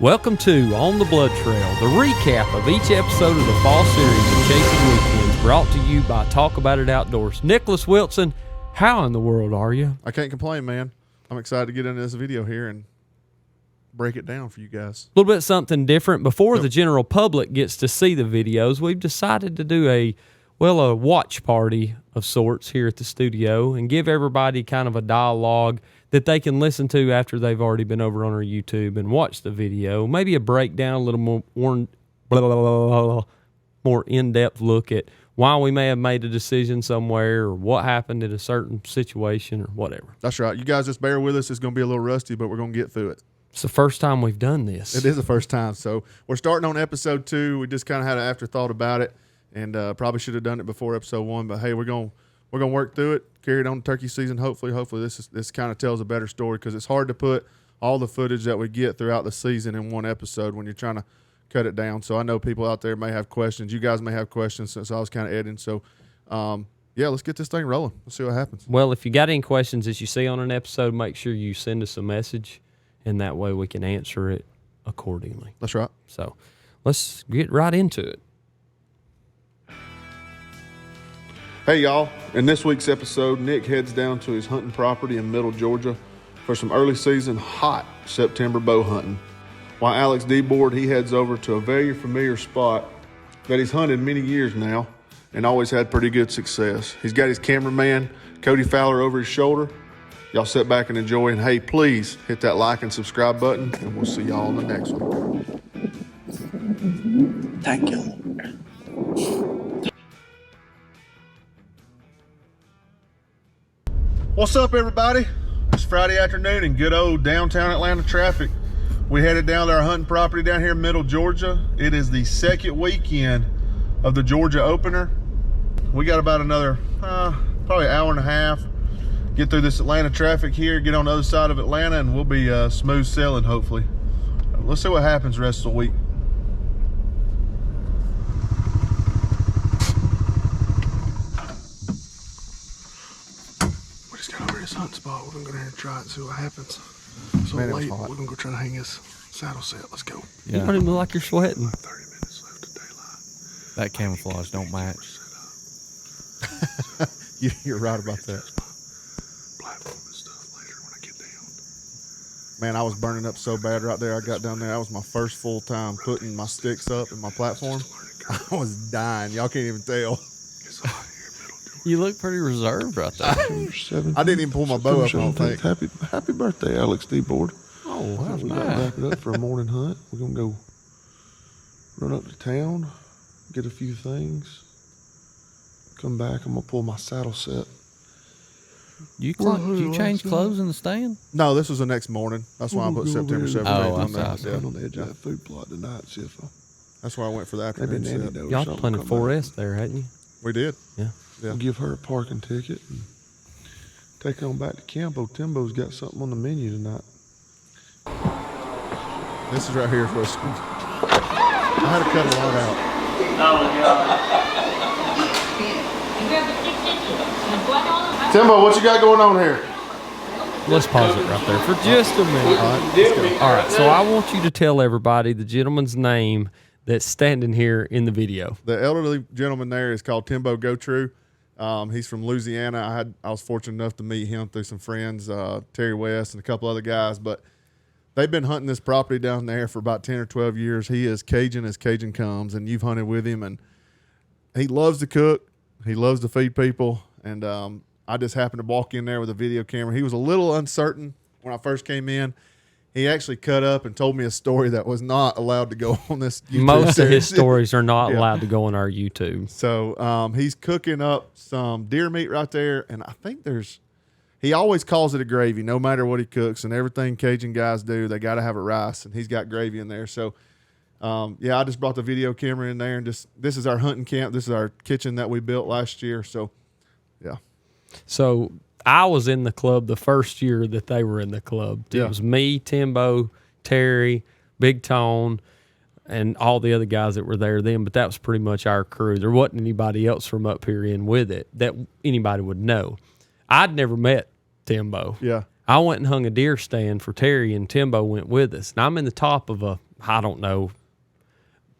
Welcome to On the Bloodtrail, the recap of each episode of the fall series of Chasing Weekends, brought to you by Talk About It Outdoors. Nicholas Wilson, how in the world are you? I can't complain, man. I'm excited to get into this video here and break it down for you guys. A little bit something different. Before the general public gets to see the videos, we've decided to do a watch party of sorts here at the studio and give everybody kind of a dialogue that they can listen to after they've already been over on our YouTube and watched the video. Maybe a breakdown, a little more in-depth look at why we may have made a decision somewhere or what happened in a certain situation or whatever. That's right. You guys just bear with us. It's going to be a little rusty, but we're going to get through it. It's the first time we've done this. It is the first time. So we're starting on episode 2. We just kind of had an afterthought about it and probably should have done it before episode 1. But, hey, we're going to work through it, carry it on to turkey season. Hopefully this kind of tells a better story because it's hard to put all the footage that we get throughout the season in one episode when you're trying to cut it down. So I know people out there may have questions. You guys may have questions since I was kind of editing. So, let's get this thing rolling. Let's see what happens. Well, if you got any questions that you see on an episode, make sure you send us a message, and that way we can answer it accordingly. That's right. So let's get right into it. Hey, y'all. In this week's episode, Nick heads down to his hunting property in Middle Georgia for some early season hot September bow hunting. While Alex D-Board, he heads over to a very familiar spot that he's hunted many years now and always had pretty good success. He's got his cameraman, Cody Fowler, over his shoulder. Y'all sit back and enjoy. And hey, please hit that like and subscribe button, and we'll see y'all on the next one. Thank you. What's up, everybody? It's Friday afternoon in good old downtown Atlanta traffic. We headed down to our hunting property down here in Middle Georgia. It is the second weekend of the Georgia opener. We got about another, probably an hour and a half. Get through this Atlanta traffic here, get on the other side of Atlanta, and we'll be smooth sailing, hopefully. Let's see what happens the rest of the week. We just got over this hunting spot. We're gonna go down here and try it and see what happens. So Man, late, we're gonna go try to hang this saddle set. Let's go. You don't even look like you're sweating. 30 minutes left of daylight. That camouflage don't match. You're right about that. Platform and stuff later when I get down. Man, I was burning up so bad right there. I got down there. That was my first full time putting my sticks up in my platform. I was dying. Y'all can't even tell. It's hot here in Middle Georgia. You look pretty reserved right there. I didn't even pull my bow up, I don't think. Happy birthday, Alex D-Board. Oh, that's We gotta nice. wrap it up for a morning hunt. We're gonna go run up to town, get a few things, come back. I'm gonna pull my saddle set. You change clothes in the stand? No, this was the next morning. That's why I put September 17th on there. Stand on the edge of that food plot tonight. See if That's why I went for the maybe afternoon Nanny set. knows Y'all something. planted Come back. 4S there, hadn't you? We did. Yeah. Yeah. Give her a parking ticket and take on back to Campo. Timbo's got something on the menu tonight. This is right here for us. I had to cut a lot out. Timbo, what you got going on here? Let's pause it right there for just a minute. All right, let's go. All right, so I want you to tell everybody the gentleman's name that's standing here in the video. The elderly gentleman there is called Timbo Go True. He's from Louisiana. I was fortunate enough to meet him through some friends, Terry West and a couple other guys. But they've been hunting this property down there for about 10 or 12 years. He is Cajun as Cajun comes, and you've hunted with him. And he loves to cook. He loves to feed people. And I just happened to walk in there with a video camera. He was a little uncertain when I first came in. He actually cut up and told me a story that was not allowed to go on this YouTube Most of his series. stories are not Yeah. allowed to go on our YouTube. So he's cooking up some deer meat right there, and I think he always calls it a gravy, no matter what he cooks, and everything Cajun guys do, they got to have a rice, and he's got gravy in there. So, I just brought the video camera in there, and this is our hunting camp. This is our kitchen that we built last year. So, yeah. So I was in the club the first year that they were in the club. It Yeah. was me, Timbo, Terry, Big Tone, and all the other guys that were there then, but that was pretty much our crew. There wasn't anybody else from up here in with it that anybody would know. I'd never met Timbo. Yeah. I went and hung a deer stand for Terry, and Timbo went with us. And I'm in the top of a I don't know,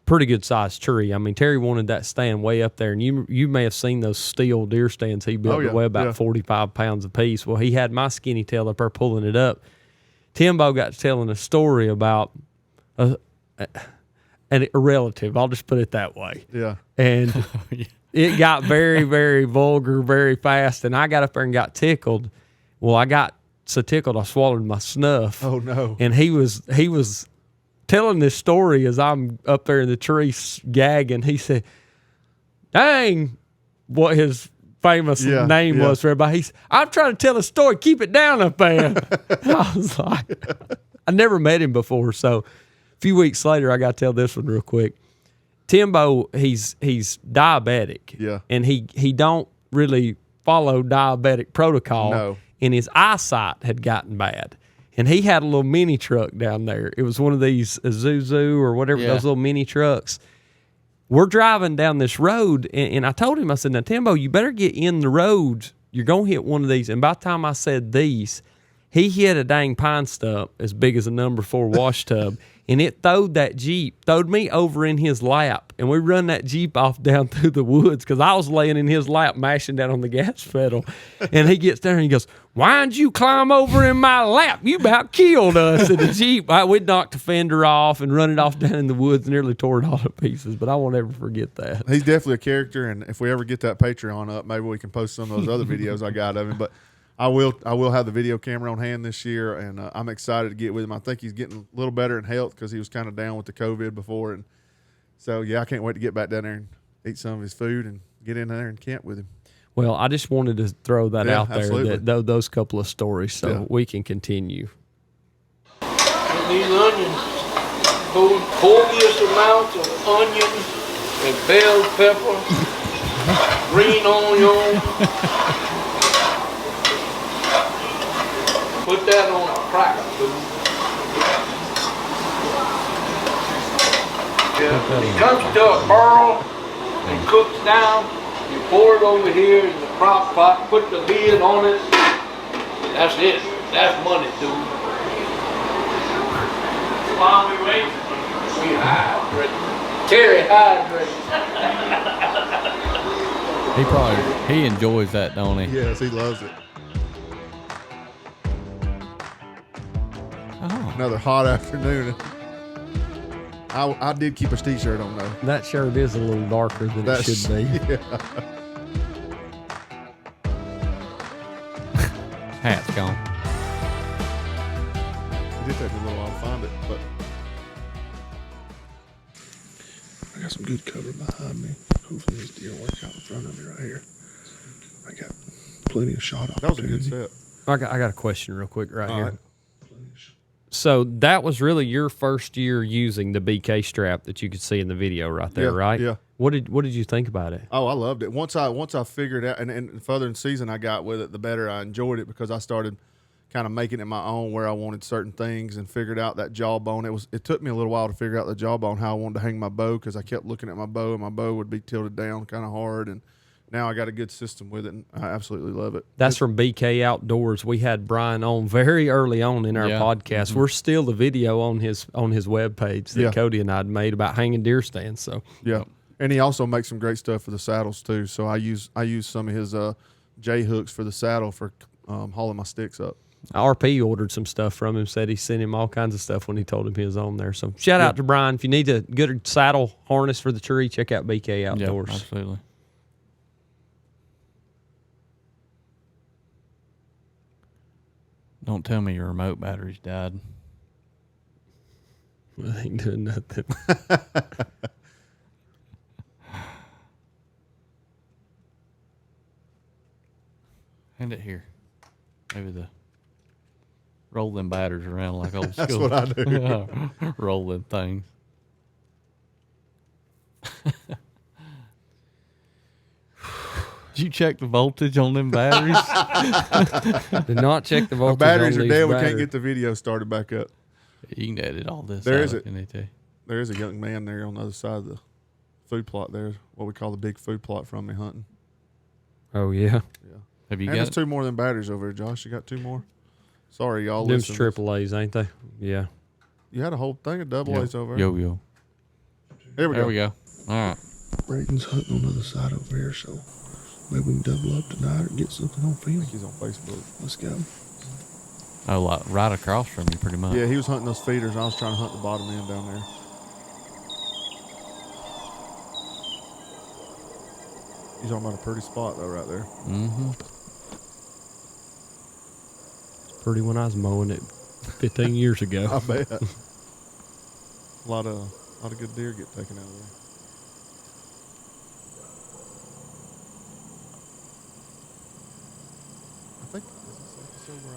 pretty good sized tree. I mean, Terry wanted that stand way up there, and you may have seen those steel deer stands he built that weigh about 45 pounds apiece. Well, he had my skinny tail up there pulling it up. Timbo got to telling a story about a relative. I'll just put it that way. Yeah. And it got very, very vulgar very fast, and I got up there and got tickled. Well, I got so tickled I swallowed my snuff. Oh no! And he was telling this story as I'm up there in the tree gagging. He said, "Dang," what his famous name was for everybody. He said, "I'm trying to tell a story. Keep it down up there." I was like, I never met him before, so a few weeks later, I got to tell this one real quick. Timbo, he's diabetic. Yeah. And he don't really follow diabetic protocol. No. And his eyesight had gotten bad. And he had a little mini truck down there. It was one of these Isuzu or whatever, those little mini trucks. We're driving down this road, and I told him, I said, "Now, Timbo, you better get in the road. You're going to hit one of these." And by the time I said these, he hit a dang pine stump as big as a number 4 wash tub, and it throwed me over in his lap, and we run that Jeep off down through the woods because I was laying in his lap mashing down on the gas pedal, and he gets there and he goes, "Why'd you climb over in my lap? You about killed us." In the Jeep, we knocked the fender off and run it off down in the woods and nearly tore it all to pieces, but I won't ever forget that. He's definitely a character, and if we ever get that Patreon up, maybe we can post some of those other videos I got of him, but I will have the video camera on hand this year, and I'm excited to get with him. I think he's getting a little better in health because he was kind of down with the COVID before, and so I can't wait to get back down there and eat some of his food and get in there and camp with him. Well, I just wanted to throw that out there, absolutely. those couple of stories, so we can continue. And these onions, copious amounts of onion and bell pepper, green onion. Put that on a cracker, dude. Yeah, when it comes to a burl and cooks down, you pour it over here in the crock pot, put the lid on it. That's it. That's money, dude. While we wait, we hydrate. Terry hydrate. He enjoys that, don't he? Yes, he loves it. Oh. Another hot afternoon. I did keep his t-shirt on though. That shirt is a little darker than it should be. Yeah. Hat's gone. It did take me a little while to find it, but I got some good cover behind me. Hopefully this deer work out in front of me right here. I got plenty of shot that was a good opportunity. set. I got a question real quick right All here. right. So that was really your first year using the BK strap that you could see in the video right there, Yeah, right? yeah. What did you think about it? Oh, I loved it. Once I figured out, and the further in season I got with it, the better I enjoyed it because I started kind of making it my own where I wanted certain things and figured out that jawbone. It took me a little while to figure out the jawbone, how I wanted to hang my bow because I kept looking at my bow and my bow would be tilted down kind of hard, and now I got a good system with it, and I absolutely love it. That's from BK Outdoors. We had Brian on very early on in our podcast. Mm-hmm. We're still the video on his webpage that Cody and I had made about hanging deer stands. So Yeah, and he also makes some great stuff for the saddles too. So I use some of his J hooks for the saddle for hauling my sticks up. RP ordered some stuff from him, said he sent him all kinds of stuff when he told him he was on there. So shout out to Brian. If you need a good saddle harness for the tree, check out BK Outdoors. Yep, absolutely. Don't tell me your remote batteries died. I ain't doing nothing. Hand it here. Maybe roll them batteries around like old school. That's what I do. Roll them things. Did you check the voltage on them batteries? Did not check the Our voltage. batteries on are these dead. We can't batteries. get the video started back up. You can edit all this. There out is if it. you need to. There is a young man there on the other side of the food plot there, what we call the big food plot from me hunting. Oh yeah, Have you And there's got? two more than batteries over here, Josh. You got two more? Sorry, y'all. them's listeners. AAA's, ain't they? Yeah. You had a whole thing of double A's over there. Yo. Here we There go. we go. All right. Braden's hunting on the other side over here, so maybe we can double up tonight or get something on I film. think he's on Facebook. Let's go. Oh, like right across from you, pretty much. Yeah, he was hunting those feeders. I was trying to hunt the bottom end down there. He's talking about a pretty spot though, right there. Mm-hmm. It's pretty when I was mowing it 15 years ago. I bet. A lot of good deer get taken out of there. I think this is where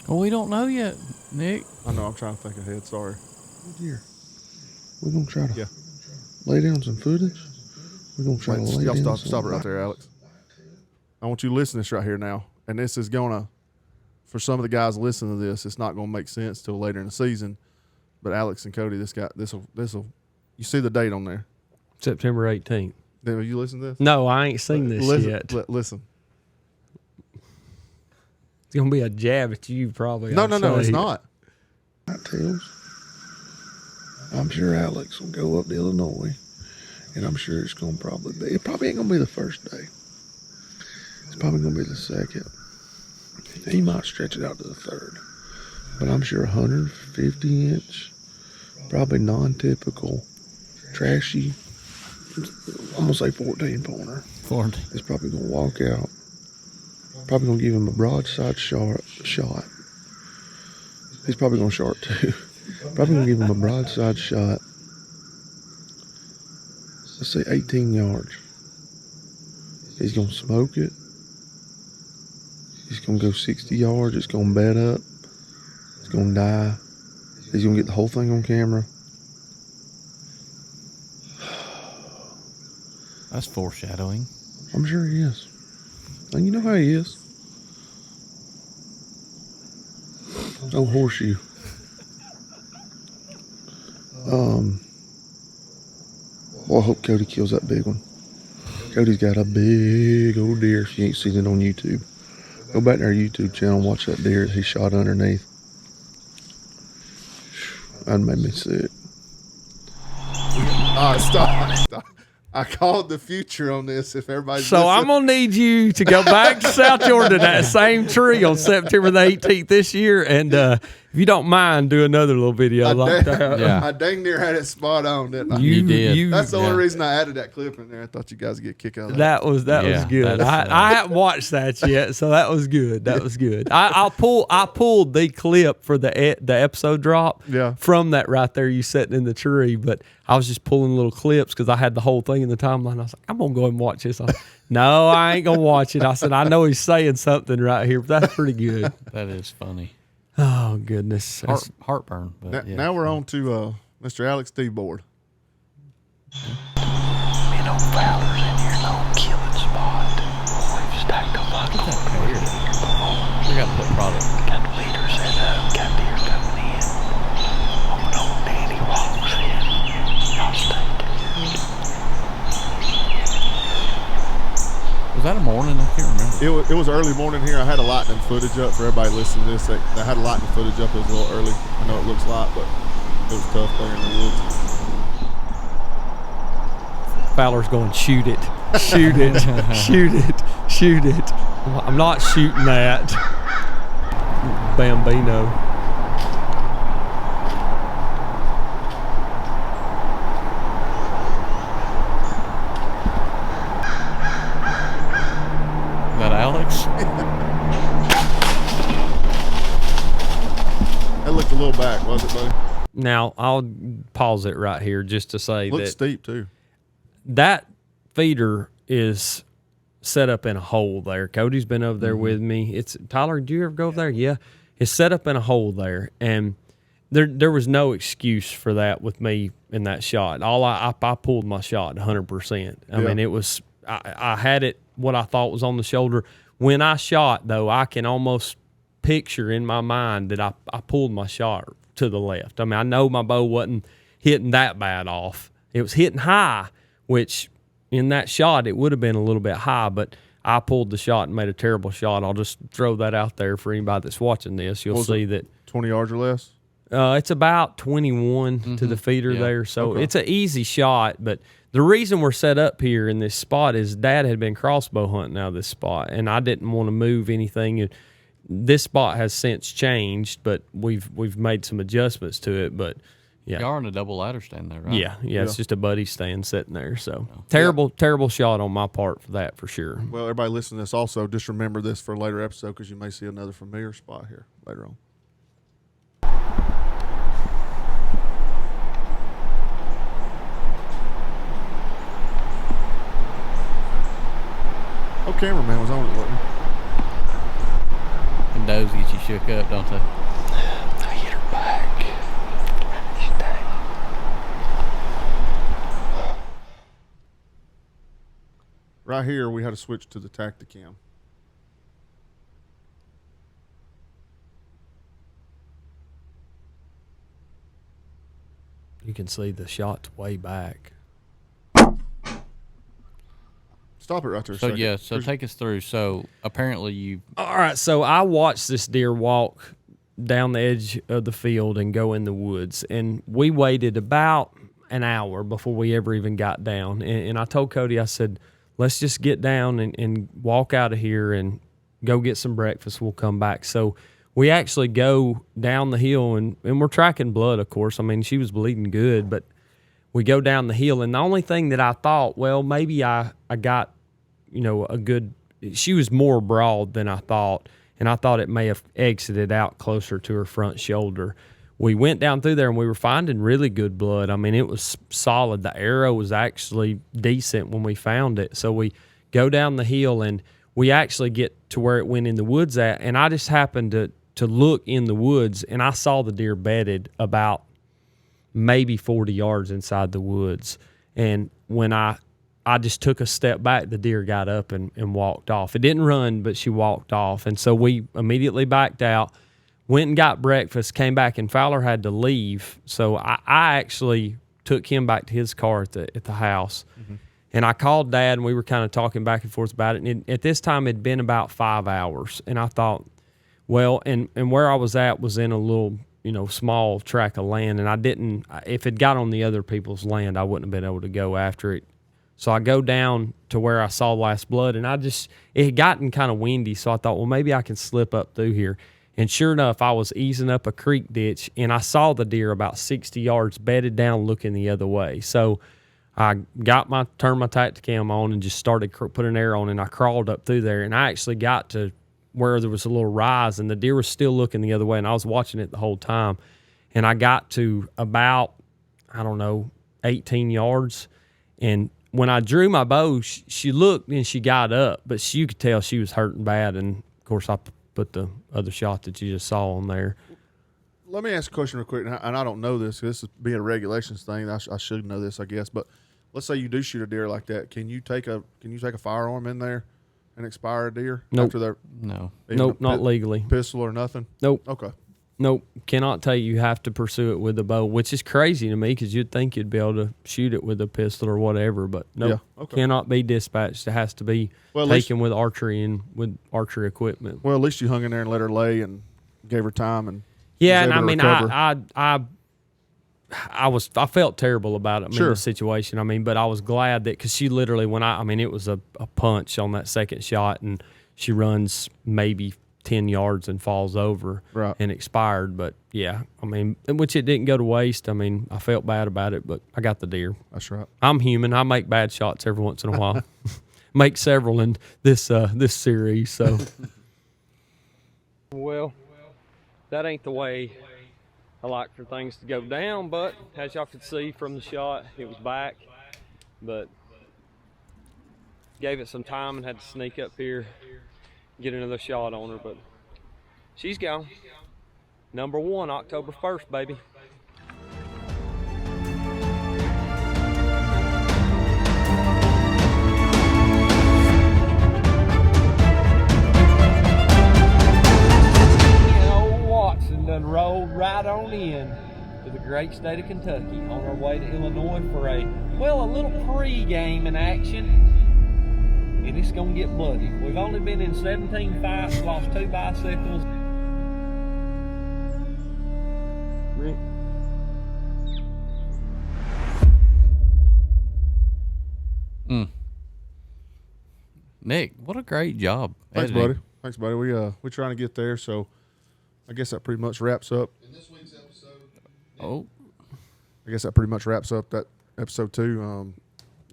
Well, we don't know yet, Nick. I know. I'm trying to think ahead. Sorry. Here. We're going to try to Yeah. lay down some footage. We're going to try to lay Y'all down stop it right there, Alex. I want you to listen to this right here now. And this is going to, for some of the guys listening to this, it's not going to make sense till later in the season. But Alex and Cody, this will, you see the date on there. September 18th. Have you listened to this? No, I ain't seen this listen, yet. Listen. It's going to be a jab at you, probably. No, I'd it's say. not. whitetails. I'm sure Alex will go up to Illinois, and I'm sure it's going to probably be, it probably ain't going to be the first day. It's probably going to be the second. He might stretch it out to the third. But I'm sure 150 inch, probably non-typical, trashy, I'm going to say 14 pointer. 40. Is probably going to walk out. Probably going to give him a broadside shot. He's probably going to short too. Probably going to give him a broadside shot. Let's say 18 yards. He's going to smoke it. He's going to go 60 yards. It's going to bed up. It's going to die. He's going to get the whole thing on camera. That's foreshadowing. I'm sure he is. And you know how he is. Oh, horseshoe. Well, I hope Cody kills that big one. Cody's got a big old deer. If you ain't seen it on YouTube, go back to our YouTube channel and watch that deer that he shot underneath. That made me sick. Stop. I called the future on this. If everybody's So listening. I'm going to need you to go back to South Jordan, that same tree on September the 18th this year. And if you don't mind, do another little video like that. Yeah. I dang near had it spot on, didn't I? You did. That's the only Yeah. reason I added that clip in there. I thought you guys would get a kick out of that. That was Yeah, good. that's I haven't watched that yet, so that was good. That was good. I pulled the clip for the episode drop from that right there you sitting in the tree, but I was just pulling little clips because I had the whole thing in the timeline. I was like, I'm gonna go ahead and watch this. No, I ain't gonna watch it. I said, I know he's saying something right here, but that's pretty good. That is funny. Oh goodness. Heartburn. But yeah. Now we're on to Mr. Alex D. Board. Me no Fowler's in here, no killing spot. We've stacked a lot of wood in here before. We got to put product. Got the leader set up, got deer coming in. When old Danny walks in, y'all stay tuned. Was that a morning? I can't remember. It was early morning here. I had a lightning footage up for everybody listening to this. I had a lightning footage up. It was a little early. I know it looks light, but it was tough there in the woods. Fowler's going, shoot it, shoot it, shoot it, shoot it. I'm not shooting that. Bambino. Is that Alex? That looked a little back, was it, buddy? Now, I'll pause it right here just to say Looked that steep, too. that feeder is set up in a hole there. Cody's been over there with me. Tyler, do you ever go over there? Yeah. It's set up in a hole there, and there was no excuse for that with me in that shot. I pulled my shot 100%. I mean, it was I had it what I thought was on the shoulder. When I shot, though, I can almost picture in my mind that I pulled my shot to the left. I mean, I know my bow wasn't hitting that bad off. It was hitting high, which in that shot it would have been a little bit high, but I pulled the shot and made a terrible shot. I'll just throw that out there for anybody that's watching this. You'll see that 20 yards or less? It's about 21 to the feeder there, so it's an easy shot. But the reason we're set up here in this spot is Dad had been crossbow hunting out of this spot, and I didn't want to move anything. This spot has since changed, but we've made some adjustments to it. But yeah, Y'all are in a double ladder stand there, right? yeah, it's just a buddy stand sitting there. So terrible shot on my part for that, for sure. Well, everybody listening to this also, just remember this for a later episode because you may see another familiar spot here later on. Oh, cameraman was on it, wasn't he? And those get you shook up, don't they? I hit her back. She's dead. Right here, we had to switch to the Tacticam. You can see the shot way back. Stop it right there a So second. so take us through. So apparently you All right, so I watched this deer walk down the edge of the field and go in the woods, and we waited about an hour before we ever even got down. And I told Cody, I said, let's just get down and walk out of here and go get some breakfast. We'll come back. So we actually go down the hill, and we're tracking blood, of course. I mean, she was bleeding good, but we go down the hill, and the only thing that I thought, well, maybe I got, a good, she was more broad than I thought, and I thought it may have exited out closer to her front shoulder. We went down through there, and we were finding really good blood. I mean, it was solid. The arrow was actually decent when we found it. So we go down the hill, and we actually get to where it went in the woods at, and I just happened to look in the woods, and I saw the deer bedded about maybe 40 yards inside the woods. And when I just took a step back, the deer got up and walked off. It didn't run, but she walked off. And so we immediately backed out, went and got breakfast, came back, and Fowler had to leave. So I actually took him back to his car at the house. Mm-hmm. And I called Dad, and we were kind of talking back and forth about it. And at this time, it'd been about 5 hours. And I thought, well, and where I was at was in a little, small tract of land. And if it got on the other people's land, I wouldn't have been able to go after it. So I go down to where I saw last blood, and it had gotten kind of windy, so I thought, well, maybe I can slip up through here. And sure enough, I was easing up a creek ditch, and I saw the deer about 60 yards bedded down looking the other way. So I turned my Tacticam on and just started putting air on, and I crawled up through there, and I actually got to where there was a little rise, and the deer was still looking the other way, and I was watching it the whole time. And I got to about, 18 yards, and when I drew my bow, she looked and she got up, but you could tell she was hurting bad. And of course, I put the other shot that you just saw on there. Let me ask a question real quick, and I don't know this. This is being a regulations thing. I should know this, I guess. But let's say you do shoot a deer like that. Can you take a firearm in there and expire a deer? Nope. After No. Nope, not legally. Pistol or nothing? Nope. Okay. Nope, cannot tell you have to pursue it with a bow, which is crazy to me because you'd think you'd be able to shoot it with a pistol or whatever, but nope, cannot be dispatched. It has to be taken with archery and with archery equipment. Well, at least you hung in there and let her lay and gave her time and and I mean, I felt terrible about it, the situation. But I was glad that because she literally it was a punch on that second shot, and she runs maybe 10 yards and falls over and expired. But which it didn't go to waste. I felt bad about it, but I got the deer. That's right. I'm human. I make bad shots every once in a while. Make several in this series. So, well, that ain't the way I like for things to go down. But as y'all could see from the shot, it was back. But gave it some time and had to sneak up here, get another shot on her, but she's gone. Number 1, October 1st, baby. Old Watson done rolled right on in to the great state of Kentucky on our way to Illinois for a little pre-game in action. And it's going to get bloody. We've only been in 17 fights, lost 2 bicycles. Nick, what a great job. Thanks, editing. buddy. Thanks, buddy. We're trying to get there, so I guess that pretty much wraps up. In this week's episode. Oh, I guess that pretty much wraps up that episode 2.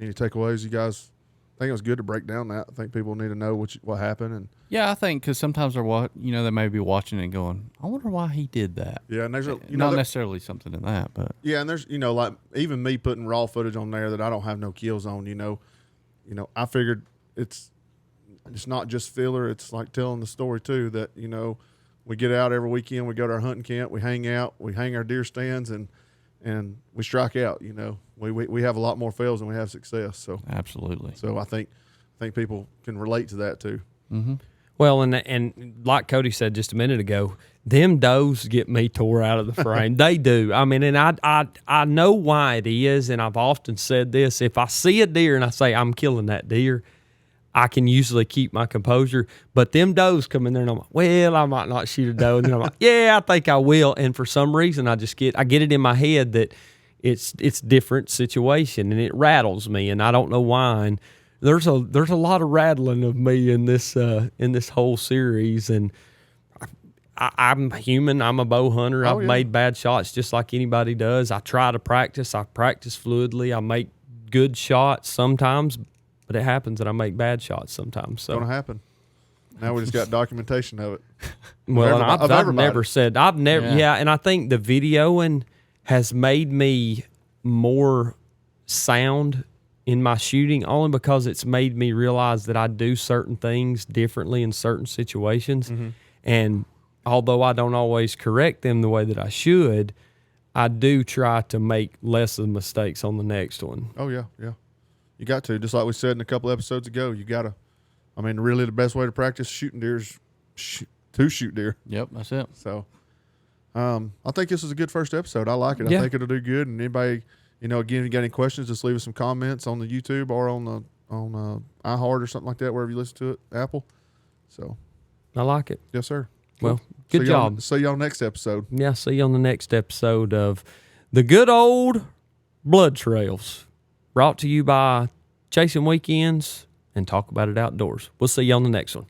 Any takeaways, you guys? I think it was good to break down that. I think people need to know what happened, and yeah, I think because sometimes they may be watching and going, I wonder why he did that. yeah, and there's Not necessarily something in that, but yeah, and there's like even me putting raw footage on there that I don't have no kills on. I figured it's not just filler. It's like telling the story too. That we get out every weekend, we go to our hunting camp, we hang out, we hang our deer stands, and we strike out. We have a lot more fails than we have success. So absolutely. So I think people can relate to that too. Mm-hmm. Well, and like Cody said just a minute ago, them does get me tore out of the frame. They do. I mean, and I know why it is, and I've often said this. If I see a deer and I say I'm killing that deer, I can usually keep my composure. But them does come in there and I'm like, well, I might not shoot a doe. And then I'm like, yeah, I think I will. And for some reason, I get it in my head that it's different situation, and it rattles me, and I don't know why. And there's a lot of rattling of me in this whole series, and I'm human. I'm a bow hunter. I've made bad shots just like anybody does. I try to practice. I practice fluidly. I make good shots sometimes, but it happens that I make bad shots sometimes. So It's gonna happen. Now we just got documentation of it. well, Of I've everybody. never said I've never and I think the videoing has made me more sound in my shooting only because it's made me realize that I do certain things differently in certain situations. Mm-hmm. And although I don't always correct them the way that I should, I do try to make less of the mistakes on the next one. Oh yeah. You got to, just like we said in a couple episodes ago. You gotta. I mean, really, the best way to practice shooting deer is to shoot deer. Yep, that's it. So, I think this is a good first episode. I like it. Yeah. I think it'll do good. And anybody, again, if you got any questions, just leave us some comments on the YouTube or on iHeart or something like that, wherever you listen to it, Apple. So, I like it. yes, sir. Well, good job. See y'all next episode. Yeah, see you on the next episode of the good old Bloodtrails, brought to you by Chasing Weekends and Talk About It Outdoors. We'll see you on the next one.